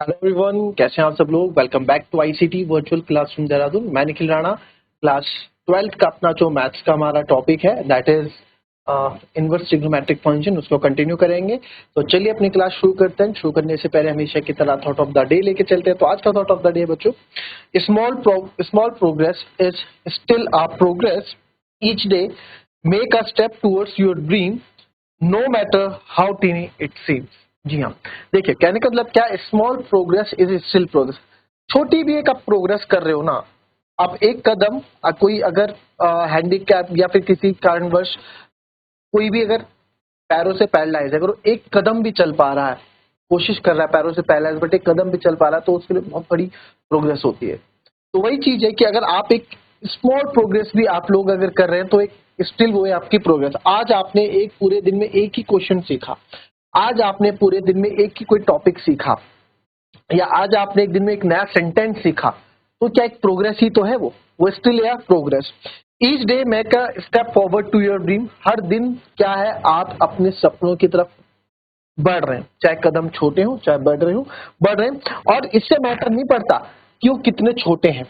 Hello everyone, कैसे हैं आप सब लोग। Welcome back to ICT virtual classroom Dehradun. मैं निखिल राणा। क्लास 12th का अपना जो मैथ्स का हमारा टॉपिक है that is inverse trigonometric function, उसको कंटिन्यू करेंगे। तो चलिए अपनी क्लास शुरू करते हैं। शुरू करने से पहले हमेशा की तरह थॉट ऑफ द डे लेके चलते हैं। तो आज का थॉट ऑफ द डे बच्चों, small progress is still a progress. Each day make a step towards your dream, no matter how tiny it seems. जी हाँ, देखिए कहने का मतलब क्या, small progress is still progress. छोटी भी एक आप प्रोग्रेस कर रहे हो ना, आप एक कदम कोई अगर हैंडीकैप या फिर किसी कारणवश कोई भी अगर पैरों से पैरालाइज है, अगर वो एक कदम भी चल पा रहा है, कोशिश कर रहा है पैरों से पैरालाइज बट एक कदम भी चल पा रहा है, तो उसके लिए बहुत बड़ी प्रोग्रेस होती है। तो वही चीज है कि अगर आप एक स्मॉल प्रोग्रेस भी आप लोग अगर कर रहे हैं तो एक स्टिल वो है आपकी प्रोग्रेस। आज आपने एक पूरे दिन में एक ही क्वेश्चन सीखा, आज आपने पूरे दिन में एक ही कोई टॉपिक सीखा, या आज आपने एक दिन में एक नया सेंटेंस सीखा, तो क्या एक प्रोग्रेस ही तो है वो स्टिल है progress. Each day make a step forward to your dream. हर दिन क्या है, आप अपने सपनों की तरफ बढ़ रहे हैं, चाहे कदम छोटे हो चाहे बढ़ रहे हैं। और इससे मैटर नहीं पड़ता कि वो कितने छोटे हैं,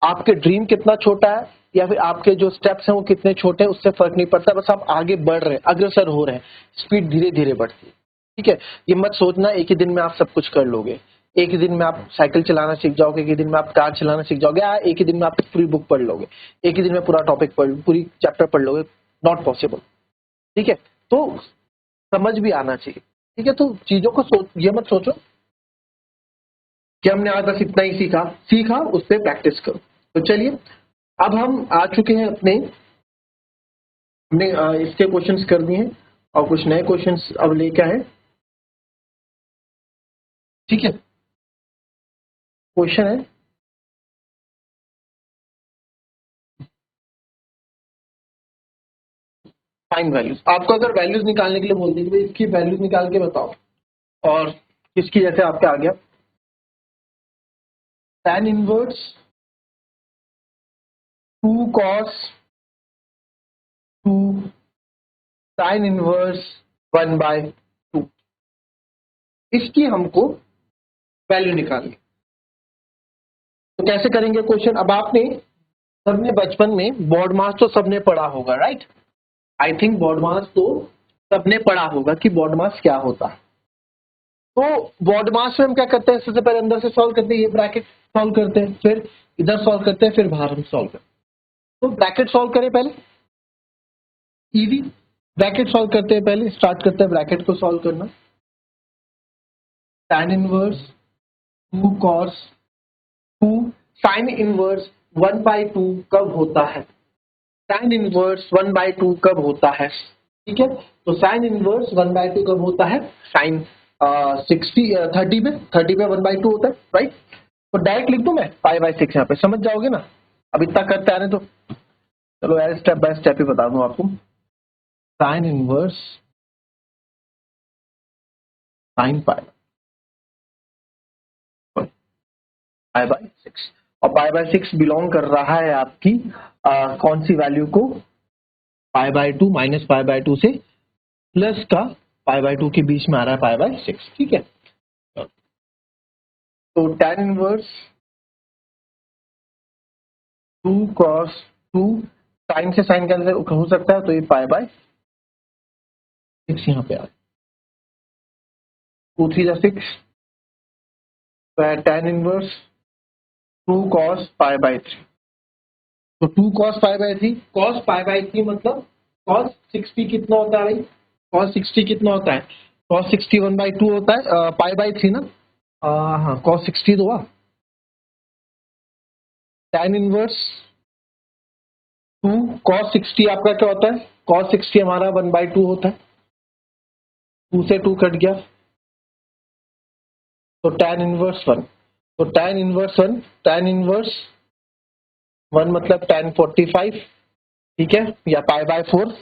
आपके ड्रीम कितना छोटा है या फिर आपके जो स्टेप्स हैं वो कितने छोटे हैं, उससे फर्क नहीं पड़ता। बस आप आगे बढ़ रहे हैं, अग्रसर हो रहे हैं, स्पीड धीरे धीरे बढ़ती है। ठीक है, ये मत सोचना एक ही दिन में आप सब कुछ कर लोगे, एक ही दिन में आप साइकिल चलाना सीख जाओगे, एक ही दिन में आप कार चलाना सीख जाओगे, या एक ही दिन में आप पूरी बुक पढ़ लोगे, एक ही दिन में पूरा टॉपिक पूरी चैप्टर पढ़ लोगे। Not possible. ठीक है, तो समझ भी आना चाहिए। ठीक है, तो चीजों को ये मत सोचो कि हमने आज बस इतना ही सीखा उस पर प्रैक्टिस करो। तो चलिए, अब हम आ चुके हैं हमने इसके क्वेश्चंस कर दिए हैं और कुछ नए क्वेश्चंस अब लेके आए। ठीक है, क्वेश्चन है फाइंड वैल्यूज। आपको अगर वैल्यूज निकालने के लिए बोल देंगे इसकी वैल्यूज निकाल के बताओ, और किसकी जैसे आपके आ गया tan inverse 2 cos 2 sin inverse 1/2, इसकी हमको वैल्यू निकालनी। तो कैसे करेंगे क्वेश्चन, अब आपने सबने बचपन में बोर्ड मास तो सबने पढ़ा होगा, राइट। आई थिंक बोर्ड मास तो सबने पढ़ा होगा कि बोर्ड मास क्या होता है। तो बोर्ड मास में हम क्या करते हैं, सबसे पहले अंदर से सॉल्व करते हैं, ये ब्रैकेट सॉल्व करते हैं, फिर इधर सॉल्व करते हैं, फिर बाहर हम सॉल्व करते हैं। तो ब्रैकेट सॉल्व करें पहले, इजी। ब्रैकेट सॉल्व करते हैं, पहले स्टार्ट करते हैं ब्रैकेट को सॉल्व करना। tan inverse 2 cos 2 sin inverse 1/2 कब होता है, tan इनवर्स 1/2 कब होता है। ठीक है, तो साइन इनवर्स 1/2 कब होता है, साइन 30 पे 1/2 होता है, राइट। तो डायरेक्ट लिख दूं मैं π/6, यहाँ पे समझ जाओगे ना। अब इतना करते आ रहे तो चलो यार स्टेप बाय स्टेप ही बता दूं आपको। साइन इनवर्स साइन π/6, और π/6 बिलोंग कर रहा है आपकी कौन सी वैल्यू को, π/2 माइनस π/2 से प्लस का π/2 के बीच में आ रहा है π/6। ठीक है, तो tan इनवर्स 2 cos 2 साइन से साइन कैंसिल हो सकता है, तो ये π/6 यहाँ पे आ रहा है। 2 3 जा 6, तो tan इनवर्स 2 cos π/3। तो 2 cos π/3, cos π/3 मतलब cos 60 कितना होता है भाई, cos 60 कितना होता है, cos 60 1/2 होता है, π/3 ना। हाँ, cos 60 तो हुआ। tan इनवर्स 2 cos 60 आपका क्या होता है, cos 60 हमारा 1/2 होता है, 2 से 2 कट गया, तो tan इनवर्स 1। तो tan इनवर्स 1, tan इनवर्स 1 मतलब tan 45। ठीक है, या π/4,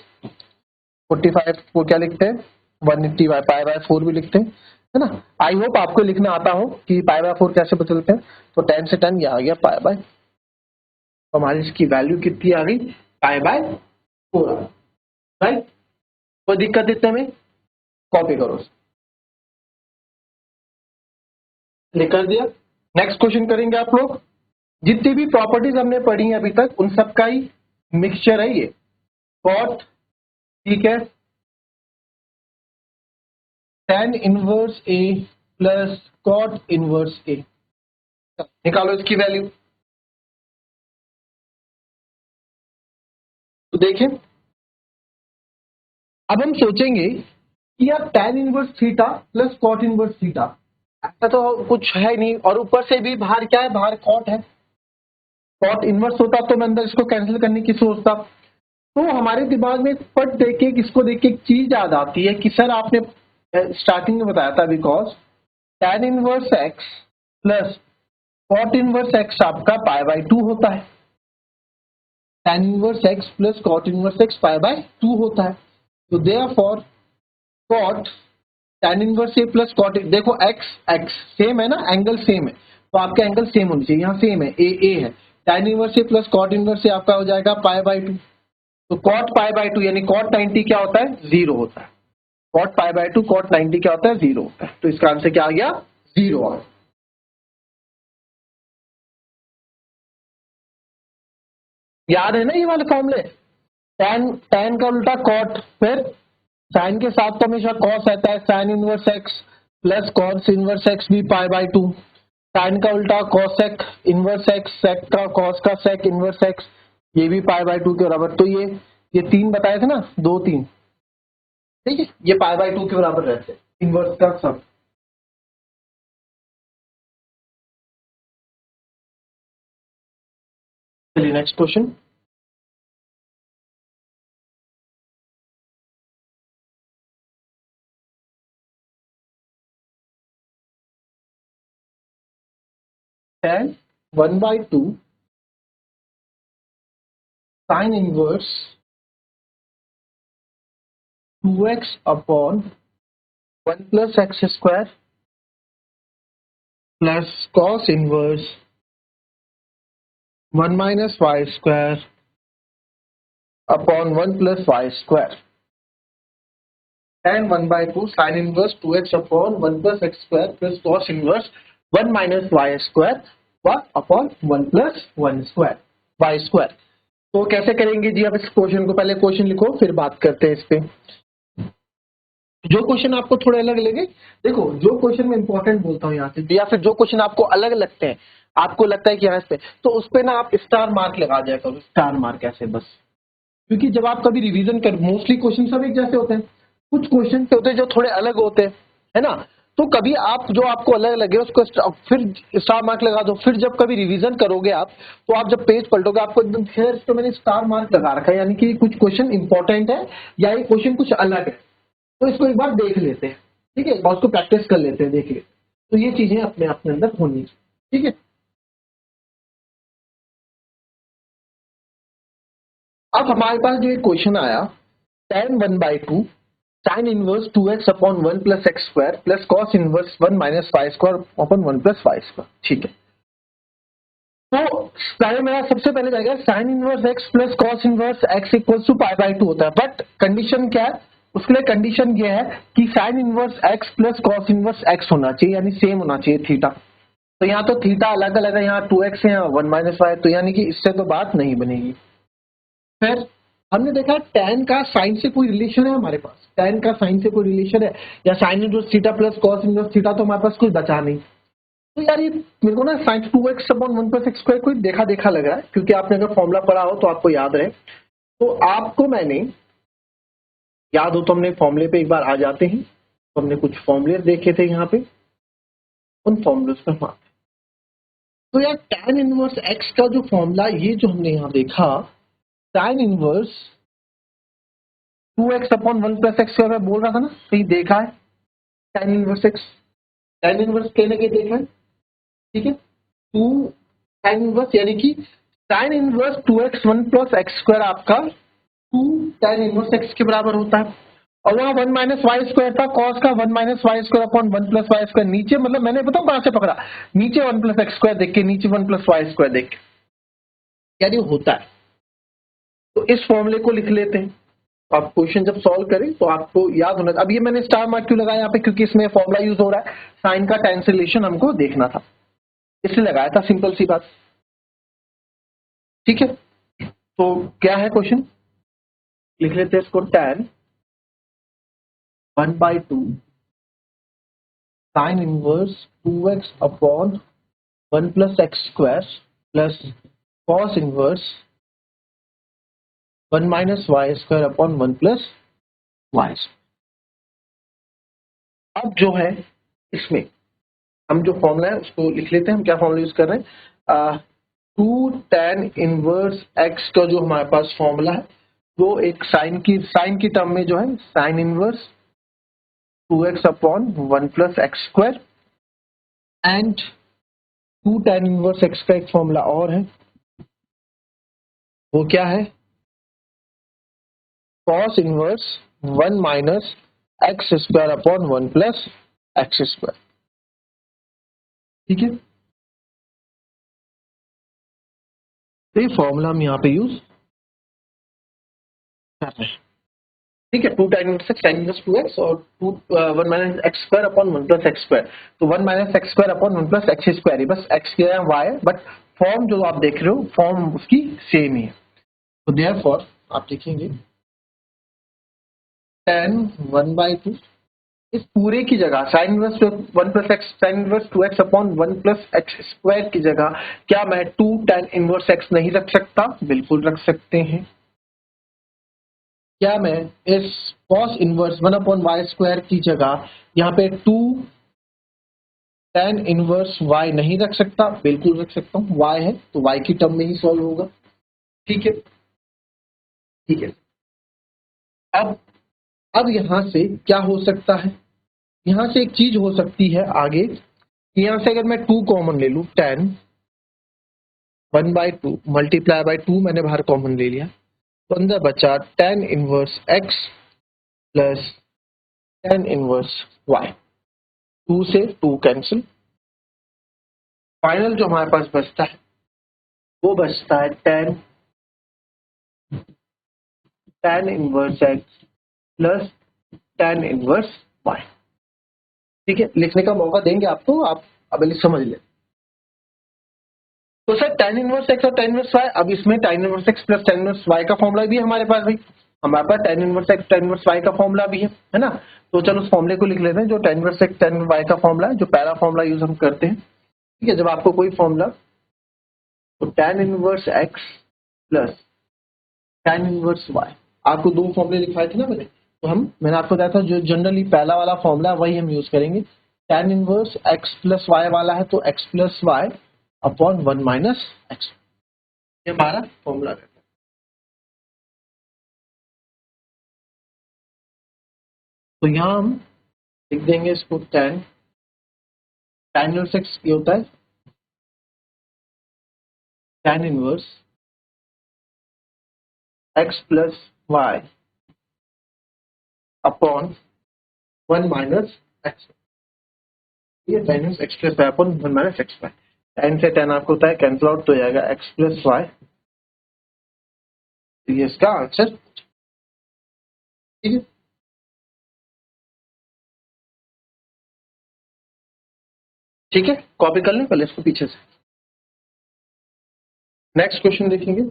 45 को क्या लिखते हैं 180 π/4 भी लिखते हैं, है ना। आई होप आपको लिखना आता हो कि π/4 कैसे बदलते हैं। तो tan से tan ये आ गया π/, तो हमारी इसकी वैल्यू कितनी आ गई, π/4, राइट। कोई दिक्कत इतने में, कॉपी करो। लिख दिया। नेक्स्ट क्वेश्चन करेंगे आप लोग। जितनी भी प्रॉपर्टीज हमने पढ़ी है अभी तक उन सबका ही मिक्सचर है ये। कॉट, ठीक है, tan inverse a plus cot inverse ए, निकालो इसकी वैल्यू। तो देखिए अब हम सोचेंगे कि यार tan inverse theta plus cot inverse theta, ऐसा तो कुछ है नहीं, और ऊपर से भी बाहर क्या है, बाहर कॉट है। कॉट इनवर्स होता तो मैं अंदर इसको कैंसिल करने की सोचता। तो हमारे दिमाग में पट देख के, इसको देख के एक चीज याद आती है कि सर आपने स्टार्टिंग में बताया था, because tan inverse x plus cot inverse x आपका π/2 होता है। tan inverse x plus cot inverse x π/2 होता है। तो therefore cot tan inverse a plus cot, देखो एक्स एक्स सेम है ना, एंगल सेम है, तो आपके एंगल सेम होनी चाहिए, यहाँ सेम है, ए है। tan inverse a plus cot inverse ए आपका हो जाएगा π/2। तो कॉट π/2 यानी कॉट 90 क्या होता है, 0 होता है। कॉट π/2 कॉट 90 क्या होता है, 0 होता है। तो इसका आंसर क्या आ गया, 0 आ गया। याद है ना ये वाले फॉर्मूले, tan का उल्टा कॉट, फिर साइन के साथ तो हमेशा कॉस आता है, sign inverse x plus cos inverse x भी π/2। साइन का उल्टा कॉसेक इनवर्स एक्स, सेक का कॉस का सेक इनवर्स एक्स, ये भी π/2 के बराबर। तो ये तीन बताए थे ना, 2 3, ठीक है, ये π/2 के बराबर रहते हैं इनवर्स का सब। चलिए next question. tan 1/2 sine inverse 2x upon 1 plus x square plus cos inverse 1 minus y square upon 1 plus y square. tan 1/2 sine inverse 2x upon 1 plus x square plus cos inverse 1 minus y square upon 1 plus 1 square y square. तो कैसे करेंगे जी, आप इस question को, पहले question लिखो फिर बात करते हैं इस पे। जो क्वेश्चन आपको थोड़े अलग लगे, देखो जो क्वेश्चन मैं इंपॉर्टेंट बोलता हूँ यहाँ से, या फिर जो क्वेश्चन आपको अलग लगते हैं, आपको लगता है कि यहाँ पे, तो उस पे ना आप स्टार मार्क लगा दिया करो, स्टार मार्क ऐसे बस। क्योंकि जब आप कभी रिवीजन कर, मोस्टली क्वेश्चन सब एक जैसे होते हैं, कुछ क्वेश्चन होते हैं जो थोड़े अलग होते हैं, है ना। तो कभी आप जो आपको अलग लगे उसको फिर स्टार मार्क लगा दो, फिर जब कभी रिवीजन करोगे आप, तो आप जब पेज पलटोगे आपको एकदम फिर तो मैंने स्टार मार्क लगा रखा है, यानी कि कुछ क्वेश्चन इंपॉर्टेंट है या ये क्वेश्चन कुछ अलग है, तो इसको एक बार देख लेते हैं, ठीक है, और उसको प्रैक्टिस कर लेते हैं, देखिए। तो ये चीजें अपने अपने अंदर होनी चाहिए, ठीक है। अब हमारे पास जो एक क्वेश्चन आया, tan 1/2 sine inverse 2x upon 1 plus x square plus cos inverse 1 minus y square upon 1 plus y square, ठीक है। तो पहले मेरा सबसे पहले जाएगा sine inverse x plus cos inverse x equals to π/2 होता है, बट कंडीशन क्या है, उसके लिए कंडीशन ये है कि sign inverse x plus cos inverse x होना चाहिए, यानी सेम होना चाहिए थीटा। तो यहाँ तो थीटा अलग अलग है, यहाँ 2x है, 1 माइनस वाई, तो यानी कि इससे तो बात नहीं बनेगी। फिर हमने देखा tan का साइन से कोई रिलेशन है हमारे पास, tan का साइन से कोई रिलेशन है, या sine inverse theta plus cos inverse theta, तो हमारे पास कुछ बचा नहीं। तो यार ये मेरे को ना sine 2x upon 1 plus x square कोई देखा देखा लग रहा है, क्योंकि आपने अगर फॉर्मूला पढ़ा हो तो आपको याद रहे। तो आपको मैंने याद हो तो हमने फॉर्मूले पे एक बार आ जाते हैं, तो हमने कुछ फॉर्मूले देखे थे यहाँ पे, उन फॉर्मूले पे हम आते हैं। तो यार tan इनवर्स x का जो फॉर्मूला, ये जो हमने यहाँ देखा, tan inverse 2x upon 1 plus x square बोल रहा था ना, कहीं देखा है tan inverse x, tan inverse कहीं ना कहीं देखा है, ठीक है। 2 tan इनवर्स यानी कि tan inverse 2x 1 plus x square आपका 2 tan इनवर्स x के बराबर होता है, और वहाँ 1 माइनस वाई स्क्वायर था, कॉस का 1 minus y square upon 1 plus y square, नीचे मतलब मैंने बताऊँ कहाँ से पकड़ा, नीचे 1 प्लस एक्स स्क्वायर देख के, नीचे 1 प्लस वाई स्क्वायर देख के, यानी होता है। तो इस फॉर्मूले को लिख लेते हैं। आप क्वेश्चन जब सॉल्व करें तो आपको याद होना। अब ये मैंने स्टार मार्क क्यों लगाया यहाँ पे, क्योंकि इसमें फॉर्मूला यूज हो रहा है, साइन का tan से रिलेशन हमको देखना था, इसलिए लगाया था, सिंपल सी बात। ठीक है, तो क्या है क्वेश्चन, लिख लेते हैं इसको, tan 1/2 sine inverse 2x upon 1 plus x square plus cos inverse 1 minus y square upon 1 plus y. अब जो है इसमें हम जो फॉर्मूला है उसको लिख लेते हैं। हम क्या फॉर्मूला यूज कर रहे हैं, 2 tan इनवर्स x का जो हमारे पास फॉर्मूला है वो एक साइन की टर्म में जो है sign inverse 2x upon 1 plus x square, and 2 tan inverse x का एक फॉर्मूला और है, वो क्या है, cos inverse 1 minus x square upon 1 plus x square. ठीक है, तो ये फॉर्मूला हम यहाँ पे यूज कर रहे हैं। ठीक है, 2 tan inverse x tan inverse 2x और 1 minus x square upon 1 plus x square, तो 1 minus x square upon 1 plus x square ही, बस x क्या है y है, बट फॉर्म जो आप देख रहे हो फॉर्म उसकी सेम ही है। तो देयरफॉर आप लिखेंगे tan 1/2 इस पूरे की जगह sign inverse 1 plus x sign inverse 2x upon 1 plus x square की जगह क्या मैं 2 tan इनवर्स x नहीं रख सकता? बिल्कुल रख सकते हैं। क्या मैं इस cos inverse 1 upon y square की जगह यहाँ पे 2 tan इनवर्स y नहीं रख सकता? बिल्कुल रख सकता हूँ, y है तो y की टर्म में ही सॉल्व होगा। ठीक है, ठीक है। अब यहां से क्या हो सकता है, यहां से एक चीज हो सकती है आगे, यहां से अगर मैं 2 कॉमन ले लूं, tan 1/2 मल्टीप्लाई बाय 2 मैंने बाहर कॉमन ले लिया, तो अंदर बचा tan inverse x plus tan inverse y, 2 से 2 कैंसिल, फाइनल जो हमारे पास बचता है वो बचता है tan inverse x plus tan inverse y। ठीक है, लिखने का मौका देंगे आपको, आप अब समझ लें। तो सर tan इनवर्स x और tan इनवर्स y, अब इसमें tan inverse x plus tan inverse y का फॉर्मूला भी है हमारे पास भाई, हमारे पास tan inverse x tan inverse y का फॉर्मूला भी है ना। तो चलो उस फॉर्मूले को लिख लेते हैं जो tan inverse x tan inverse y का फॉर्मूला है, जो पहला फॉर्मूला यूज हम करते हैं। ठीक है, जब आपको कोई फॉर्मूला, तो tan inverse x plus tan inverse y, आपको 2 फॉर्मूले लिखवाए थे ना मैंने, मैंने आपको बताया था जो जनरली पहला वाला फॉर्मूला वही हम यूज करेंगे। tan inverse x plus y वाला है तो x plus y upon 1 minus x, ये हमारा फॉर्मूला रहता है। तो यहां हम लिख देंगे इसको tan इनवर्स x ये होता है tan inverse x plus y upon 1 minus x, ये tan inverse x plus y upon 1 minus x y, tan से tan आपको होता है कैंसिल आउट, तो हो जाएगा x प्लस y, तो ये इसका आंसर। ठीक है, ठीक है, कॉपी कर लें पहले इसको पीछे से। नेक्स्ट क्वेश्चन देखेंगे,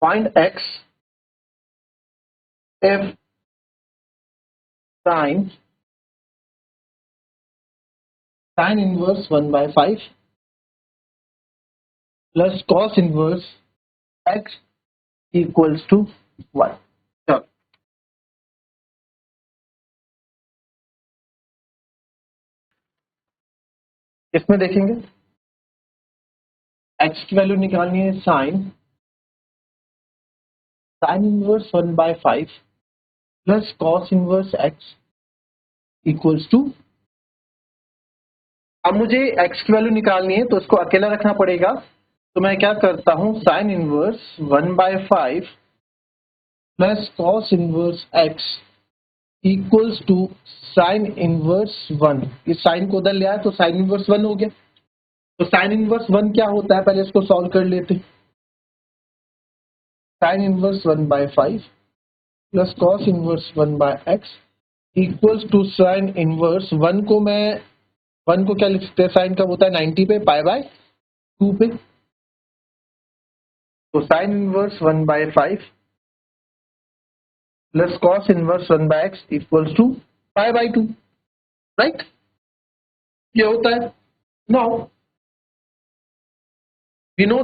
find x if sin inverse 1/5 plus cos inverse x equals to 1। चलो इसमें देखेंगे x की वैल्यू निकालनी है, sin inverse 1/5 plus cos inverse x equals to, अब मुझे x की वैल्यू निकालनी है तो इसको अकेला रखना पड़ेगा, तो मैं क्या करता हूं, sin inverse 1/5 plus cos inverse x equals to sine inverse 1। इस साइन को उधर ले आया तो साइन इनवर्स 1 हो गया। तो साइन इनवर्स 1 क्या होता है, पहले इसको सॉल्व कर लेते। Sine inverse 1/5 plus cos inverse 1/x equals to sine inverse 1 को मैं 1 को क्या लिख सकते हैं, साइन कब होता है 90 पे, π/2 पे। तो sine inverse 1/5 plus cos inverse 1/x equals to π/2, right. ये होता है। नाउ वी नो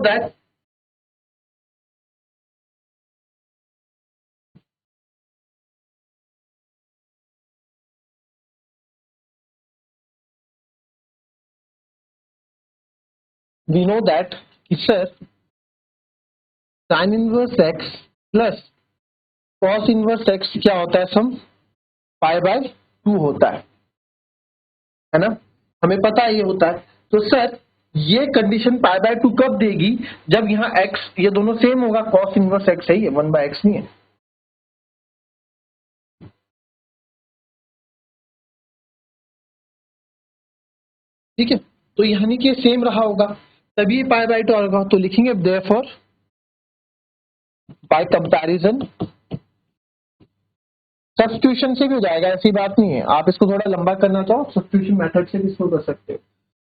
दैट कि sir sine inverse x plus cos inverse x क्या होता है, सम π/2 होता है ना। हमें पता है ये होता है। तो सर ये कंडीशन π/2 कब देगी, जब यहाँ x ये दोनों सेम होगा, कॉस इनवर्स x है, ये 1/x नहीं है। ठीक है, तो यानी कि सेम रहा होगा तभी π/2 होगा। तो लिखेंगे देयरफॉर बाय कंपैरिजन, सब्स्टिट्यूशन से भी हो जाएगा, ऐसी बात नहीं है। आप इसको थोड़ा लंबा करना चाहो सब्स्टिट्यूशन मेथड से भी इसको कर सकते हो।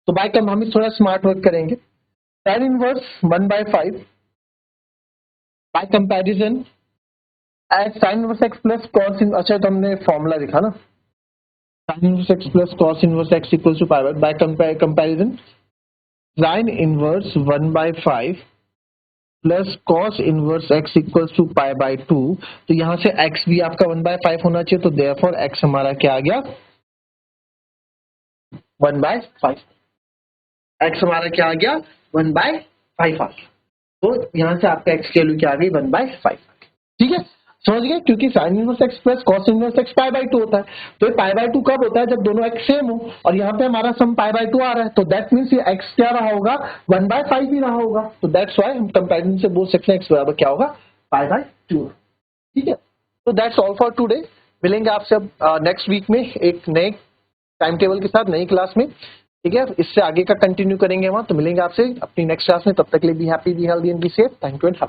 तो बाय कम हम थोड़ा स्मार्ट वर्क करेंगे। tan inverse 1/5 by comparison as sin inverse x plus cos in, अच्छा तो हमने फॉर्मूला लिखा ना, sin inverse x plus cos inverse x equals to pi by comparison sin inverse 1/5 plus cos inverse x equals to π/2। तो यहां से x भी आपका 1/5 होना चाहिए, तो देयरफॉर x हमारा क्या आ गया 1/5। x हमारा क्या आ गया 1/5 आ गया। तो यहां से आपका x की वैल्यू क्या आ गई 1/5। ठीक है, समझ गए, क्योंकि sign inverse x plus cos inverse x π/2 होता है। तो ये π/2 कब होता है, जब दोनों x सेम हो, और यहाँ पे हमारा सम π/2 आ रहा है। तो दैट मीन्स ये x क्या रहा होगा 1/5 ही रहा होगा। तो दैट्स व्हाई हम कंपैरिजन से बोल सकते हैं x बराबर क्या होगा π/2। ठीक है, तो दैट्स ऑल फॉर टुडे। मिलेंगे आपसे अब नेक्स्ट वीक में एक नए टाइम टेबल के साथ नई क्लास में। ठीक है, इससे आगे का कंटिन्यू करेंगे वहां। तो मिलेंगे आपसे अपनी नेक्स्ट क्लास में, तब तक के लिए be happy, be healthy and be safe. Thank you and have